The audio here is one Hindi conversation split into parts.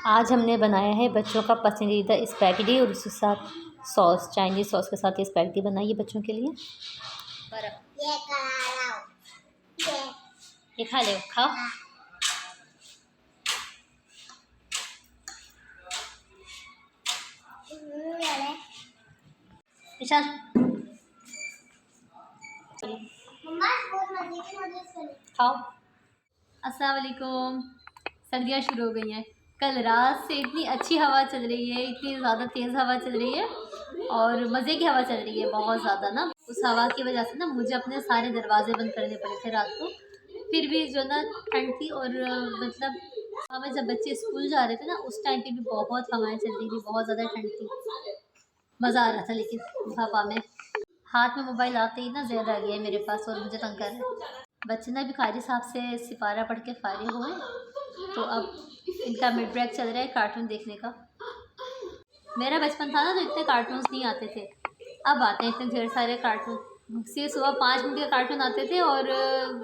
आज हमने बनाया है बच्चों का पसंदीदा स्पैगेटी और उसके साथ सॉस, चाइनीज़ सॉस के साथ ये स्पैगेटी बनाई है बच्चों के लिए। ये खा ले, खाओ। विशाल खाओ। अस्सलाम वालेकुम। सर्दियाँ शुरू हो गई हैं। कल रात से इतनी अच्छी हवा चल रही है, इतनी ज़्यादा तेज़ हवा चल रही है और मज़े की हवा चल रही है बहुत ज़्यादा ना। उस हवा की वजह से ना मुझे अपने सारे दरवाजे बंद करने पड़े थे रात को। फिर भी जो ना ठंड थी और मतलब हमें जब बच्चे स्कूल जा रहे थे ना उस टाइम पे भी बहुत हवाएं चल रही थी, बहुत ज़्यादा ठंड थी। मज़ा आ रहा था लेकिन हवा में। हाथ में मोबाइल आते ही ना ज़्यादा आ गया है मेरे पास और मुझे तंग कर रहा है। बच्चे ना भी कारी साहब से सिपारा पढ़ के फारिग हुए, तो अब इनका मिड ब्रेक चल रहा है कार्टून देखने का। मेरा बचपन था ना तो इतने कार्टून्स नहीं आते थे, अब आते हैं इतने ढेर सारे कार्टून। सिर्फ सुबह 5 मिनट के कार्टून आते थे और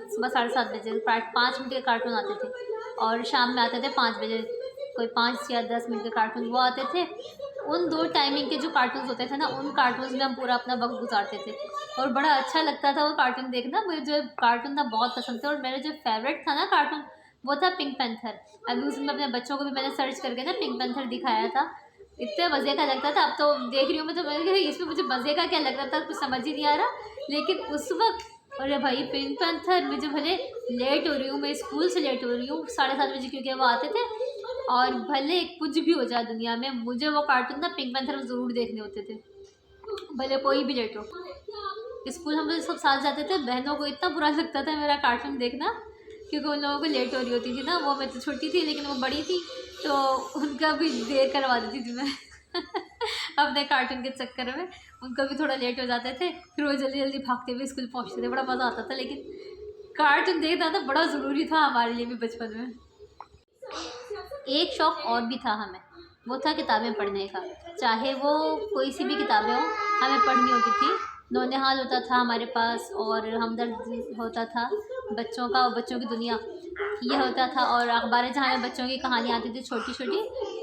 सुबह 7:30 बजे 5 मिनट के कार्टून आते थे और शाम में आते थे 5 बजे कोई 5 या 10 मिनट के कार्टून वो आते थे। उन 2 टाइमिंग के जो कार्टून्स होते थे ना उन कार्टून्स में हम पूरा अपना वक्त गुजारते थे और बड़ा अच्छा लगता था वो कार्टून देखना। मुझे जो कार्टून था बहुत पसंद था और मेरा जो फेवरेट था ना कार्टून वो था पिंक पैंथर। अभी उसमें अपने बच्चों को भी मैंने सर्च करके ना पिंक पैंथर दिखाया था, इतने मज़े का लगता था। अब तो देख रही हूँ मैं तो मैं इसमें मुझे मज़े का क्या लग रहा था कुछ समझ ही नहीं आ रहा, लेकिन उस वक्त अरे भाई पिंक पैंथर मुझे भले लेट हो रही हूँ, मैं स्कूल से लेट हो रही हूँ 7:30 बजे क्योंकि वो आते थे, और भले कुछ भी हो जाए दुनिया में मुझे वो कार्टून ना पिंक पैंथर ज़रूर देखने होते थे, भले कोई भी लेट हो। स्कूल हम लोग सब साथ जाते थे, बहनों को इतना बुरा लगता था मेरा कार्टून देखना क्योंकि उन लोगों को लेट हो रही होती थी ना। वो मैं तो छोटी थी लेकिन वो बड़ी थी तो उनका भी देर करवा देती थी मैं अपने कार्टून के चक्कर में। उनको भी थोड़ा लेट हो जाते थे, फिर वो जल्दी जल्दी भागते हुए स्कूल पहुंचते थे, बड़ा मज़ा आता था। लेकिन कार्टून देखना तो बड़ा ज़रूरी था हमारे लिए भी बचपन में। एक शौक़ और भी था हमें, वो था किताबें पढ़ने का। चाहे वो कोई सी भी किताबें हो हमें पढ़नी होती थी। नौनिहाल होता था हमारे पास और हमदर्द होता था बच्चों का और बच्चों की दुनिया ये होता था, और अखबार जहाँ में बच्चों की कहानियाँ आती थी छोटी छोटी,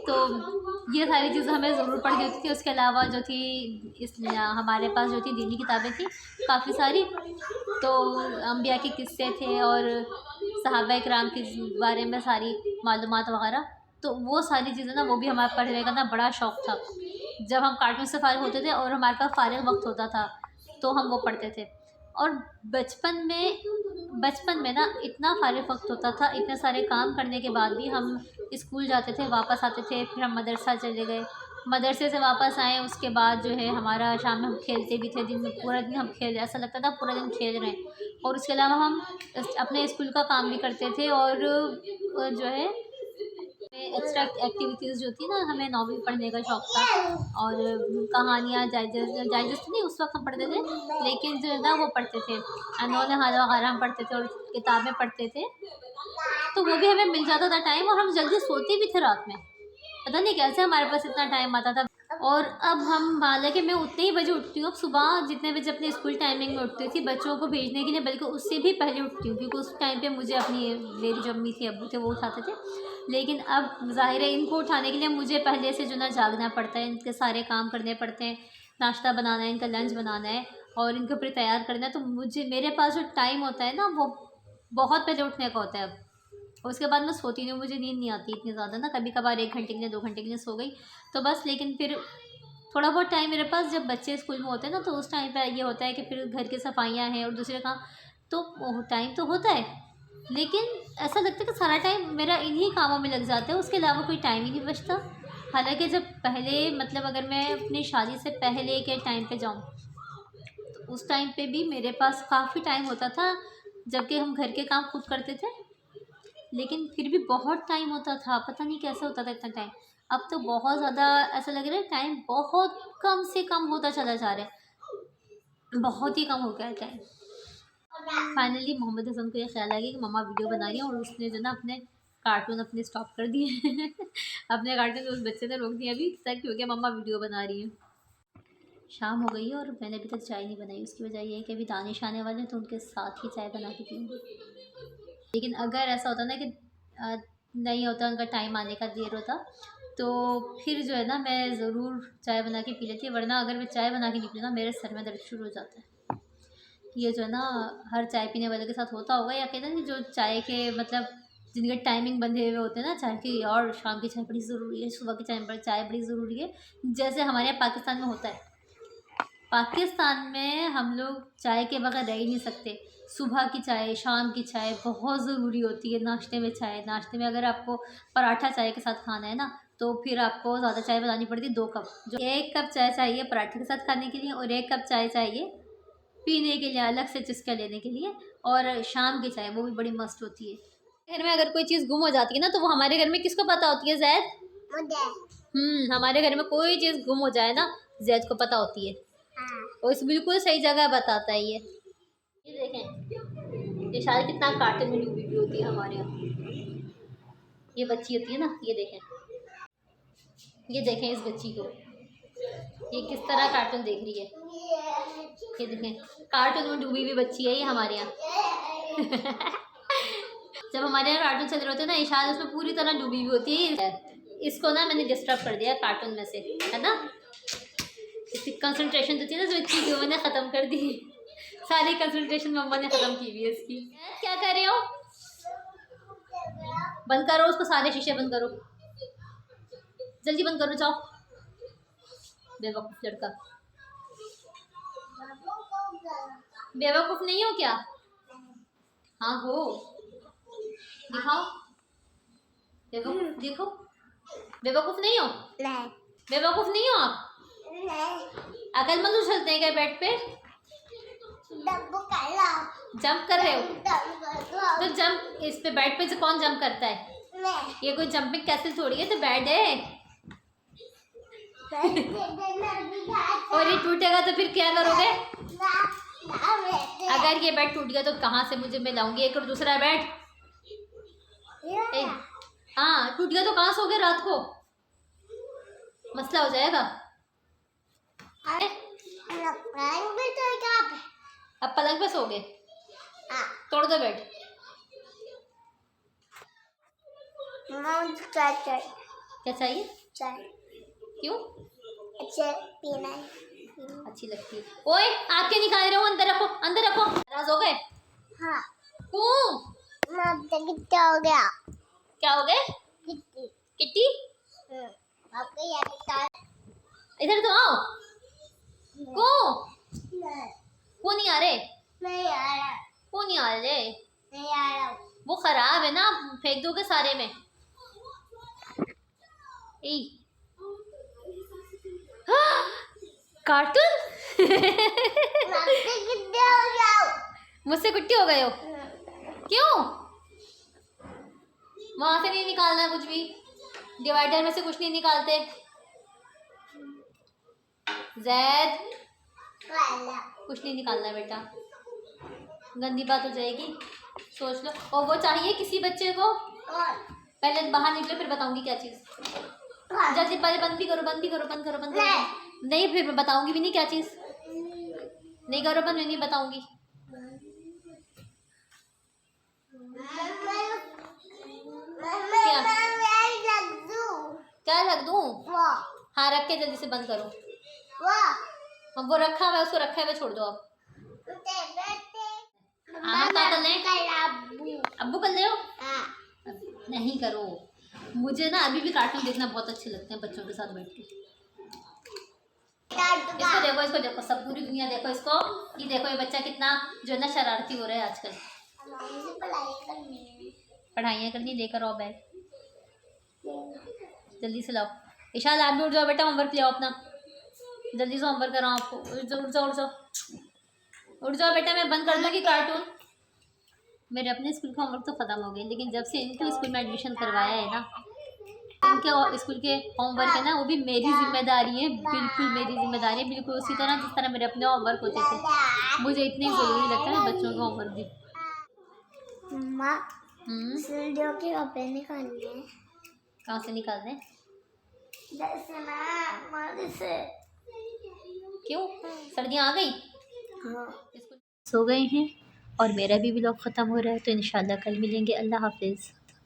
तो ये सारी चीज़ें हमें ज़रूर पढ़नी होती थी। उसके अलावा जो थी इस हमारे पास जो थी दीनी किताबें थी काफ़ी सारी, तो अम्बिया के किस्से थे और सहाबा इकराम के बारे में सारी मालूमात वगैरह, तो वो सारी चीज़ें ना वो भी हमारे पढ़ने का ना बड़ा शौक़ था। जब हम कार्टून से फारिग होते थे और हमारे पास फारिग वक्त होता था तो हम वो पढ़ते थे। और बचपन में ना इतना फारिग वक्त होता था, इतने सारे काम करने के बाद भी हम स्कूल जाते थे, वापस आते थे, फिर हम मदरसा चले गए, मदरसे से वापस आए, उसके बाद जो है हमारा शाम में हम खेलते भी थे, दिन में पूरा दिन हम खेल, ऐसा लगता था पूरा दिन खेल रहे हैं। और उसके अलावा हम अपने स्कूल का काम भी करते थे और जो है एक्स्ट्रा एक्टिविटीज़ जो थी ना, हमें नॉवेल पढ़ने का शौक़ था और कहानियाँ डाइजेस्ट नहीं उस वक्त हम पढ़ते थे, लेकिन जो है ना वो पढ़ते थे, नौनिहाल वगैरह हम पढ़ते थे और किताबें पढ़ते थे, तो वो भी हमें मिल जाता था टाइम और हम जल्दी सोते भी थे रात में। पता नहीं कैसे हमारे पास इतना टाइम आता था। और अब हम हालांकि मैं उतने ही बजे उठती हूँ अब, सुबह जितने बजे अपने स्कूल टाइमिंग में उठती थी बच्चों को भेजने के लिए, बल्कि उससे भी पहले उठती हूँ क्योंकि उस टाइम पे मुझे अपनी मेरी जो अम्मी थी अब्बू थे वो उठाते थे। लेकिन अब ज़ाहिर है इनको उठाने के लिए मुझे पहले से जो ना जागना पड़ता है, इनके सारे काम करने पड़ते हैं, नाश्ता बनाना है, इनका लंच बनाना है और इनको फिर तैयार करना है, तो मुझे मेरे पास जो टाइम होता है ना वो बहुत पहले उठने का होता है अब। उसके बाद मैं सोती नहीं हूँ, मुझे नींद नहीं आती इतनी ज़्यादा ना, कभी कभार 1 घंटे के लिए 2 घंटे के लिए सो गई तो बस। लेकिन फिर थोड़ा बहुत टाइम मेरे पास जब बच्चे स्कूल में होते हैं ना तो उस टाइम पे ये होता है कि फिर घर की सफाइयाँ हैं और दूसरे काम, तो टाइम तो होता है लेकिन ऐसा लगता है कि सारा टाइम मेरा इन्हीं कामों में लग जाता है, उसके अलावा कोई टाइम ही नहीं बचता। हालांकि जब पहले मतलब अगर मैं अपनी शादी से पहले के टाइम पे जाऊँ तो उस टाइम पे भी मेरे पास काफ़ी टाइम होता था, जबकि हम घर के काम खुद करते थे, लेकिन फिर भी बहुत टाइम होता था। पता नहीं कैसे होता था इतना टाइम। अब तो बहुत ज़्यादा ऐसा लग रहा है टाइम बहुत कम से कम होता चला जा रहा है, बहुत ही कम हो गया है टाइम। फाइनली मोहम्मद हसन को ये ख्याल आ गया कि मम्मा वीडियो बना रही है और उसने जो ना अपने कार्टून अपने स्टॉप कर दिए अपने कार्टून उस बच्चे ने रोक दिया अभी तक क्योंकि मम्मा वीडियो बना रही है। शाम हो गई है और मैंने अभी तक चाय नहीं बनाई। उसकी वजह ये है कि अभी दानिश आने वाले हैं तो उनके साथ ही चाय बना के पीऊँगी। लेकिन अगर ऐसा होता ना कि नहीं होता, उनका टाइम आने का देर होता, तो फिर जो है ना मैं ज़रूर चाय बना के पी लेती, वरना अगर मैं चाय बना के निकली ना मेरे सर में दर्द शुरू हो जाता है। ये जो है ना हर चाय पीने वाले के साथ होता होगा, या कहते हैं ना जो चाय के मतलब जिनके टाइमिंग बंधे हुए होते हैं ना चाय की, और शाम की चाय बड़ी ज़रूरी है, सुबह की चाय बड़ी ज़रूरी है, जैसे हमारे यहाँ पाकिस्तान में होता है। पाकिस्तान में हम लोग चाय के बगैर रह ही नहीं सकते। सुबह की चाय, शाम की चाय बहुत ज़रूरी होती है। नाश्ते में चाय, नाश्ते में अगर आपको पराठा चाय के साथ खाना है ना, तो फिर आपको ज़्यादा चाय बनानी पड़ती है, 2 कप। जो 1 कप चाय चाहिए पराठे के साथ खाने के लिए, और 1 कप चाय चाहिए पीने के लिए, अलग से चुस्का लेने के लिए। और शाम की चाय वो भी बड़ी मस्त होती है। घर में अगर कोई चीज़ गुम हो जाती है ना, तो वो हमारे घर में किसको पता होती है ज़ैद? मुझे। हमारे घर में कोई चीज़ गुम हो जाए ना, ज़ैद को पता होती है। और इस बिल्कुल सही जगह बताता है ये देखें, ये शायद कितना कार्टून में डूबी हुई होती है हमारे यहाँ। ये बच्ची होती है ना, ये देखें इस बच्ची को, ये किस तरह कार्टून देख रही है। ये देखें, कार्टून में डूबी हुई बच्ची है ये हमारे यहाँ। जब हमारे यहाँ कार्टून चल रहे होते हैं ना, इशाद उसमें पूरी तरह डूबी हुई होती है। इसको ना मैंने डिस्टर्ब कर दिया कार्टून में से, है ना। इसकी कंसंट्रेशन जो थी ना जो बच्ची की, मैंने ख़त्म कर दी। सारी कंसंट्रेशन मम्मा ने ख़त्म की हुई है इसकी। क्या कर रहे हो? बंद करो उसको, सारे शीशे बंद करो, जल्दी बंद करो, जाओ। बेवकूफ़ लड़का। बेवकूफ़ नहीं हो क्या? हाँ हो, दिखाओ। बेवकूफ़ देखो, बेवकूफ़ नहीं हो? बेवकूफ़ नहीं हो आप? अकलमंद उछलते हैं क्या बेड पे? जंप कर रहे हो? तो जंप इस पे बेड पे से कौन जंप करता है? ये कोई जंपिंग कैसल थोड़ी है, तो बेड है। और ये टूटेगा तो फिर क्या करोगे? अगर ये बेड टूट गया तो कहाँ से मुझे मैं लाऊंगी एक और दूसरा बेड? हाँ, टूट गया तो कहाँ सोगे रात को? मसला हो जाएगा। अब पलंग पे सोगे? तोड़ दो बेड। क्या चाहिए? चाय। क्यों? अच्छी लगती है। ओए, आप क्या निकाल रहे हो? अंदर रखो, अंदर रखो। नाराज हो गए? हाँ। क्यों? क्या हो गया? क्या हो गए? किट्टी? इधर तो आओ। क्यों? क्यों नहीं आ रहे? नहीं आ रहा। क्यों नहीं आ रहे? नहीं आ रहा। वो खराब है ना, फेंक दोगे सारे में। कार्टून। मुझसे कुट्टी हो गए हो? क्यों? वहां से नहीं निकालना कुछ भी, डिवाइडर में से कुछ नहीं निकालते। ज़ैद, कुछ नहीं निकालना बेटा, गंदी बात हो जाएगी, सोच लो। और वो चाहिए किसी बच्चे को? पहले बाहर निकलो फिर बताऊंगी क्या चीज़। जल्दी पहले बंद भी करो, बंद भी करो, बंद करो, बंद करो। नहीं फिर मैं बताऊंगी भी नहीं क्या चीज़। नहीं करो बंद, मैं नहीं बताऊंगी। क्या रख दूं? हाँ रख के जल्दी से बंद करो। हम वो रखा हुआ है, उसको रखा हुआ छोड़ दो आप। हाँ क्या कर ले? अब्बू कर ले हो? नहीं करो। मुझे ना अभी भी कार्टून देखना बहुत अच्छे लगते हैं बच्चों के साथ बैठ के। इसको देखो, सब पूरी दुनिया देखो इसको। ये देखो ये बच्चा कितना जो है ना शरारती हो रहा है आजकल। पढ़ाइयाँ करनी, लेकर आओ बैग, जल्दी से लाओ। इशाद आप भी उठ जाओ बेटा, होमवर्क ले आओ अपना, जल्दी से होमवर्क कराओ आपको। उठ जाओ उठ जाओ उठ जाओ उठ जाओ बेटा, मैं बंद कर दूँगी कार्टून। मेरे अपने स्कूल का होमवर्क तो ख़त्म हो गए, लेकिन जब से इनको स्कूल में एडमिशन करवाया है ना, इनके स्कूल के होमवर्क है ना, वो भी मेरी जिम्मेदारी है, बिल्कुल मेरी जिम्मेदारी है, बिल्कुल उसी तरह जिस तरह मेरे अपने होमवर्क होते थे। मुझे इतनी ज़रूरी लगता है बच्चों का होमवर्क भी। सर्दियों के कपड़े निकालने हैं। कहाँ से निकालने? क्यों, सर्दियाँ आ गई? हाँ। सो गए हैं और मेरा भी व्लॉग ख़त्म हो रहा है, तो इंशाल्लाह कल मिलेंगे। अल्लाह हाफिज़।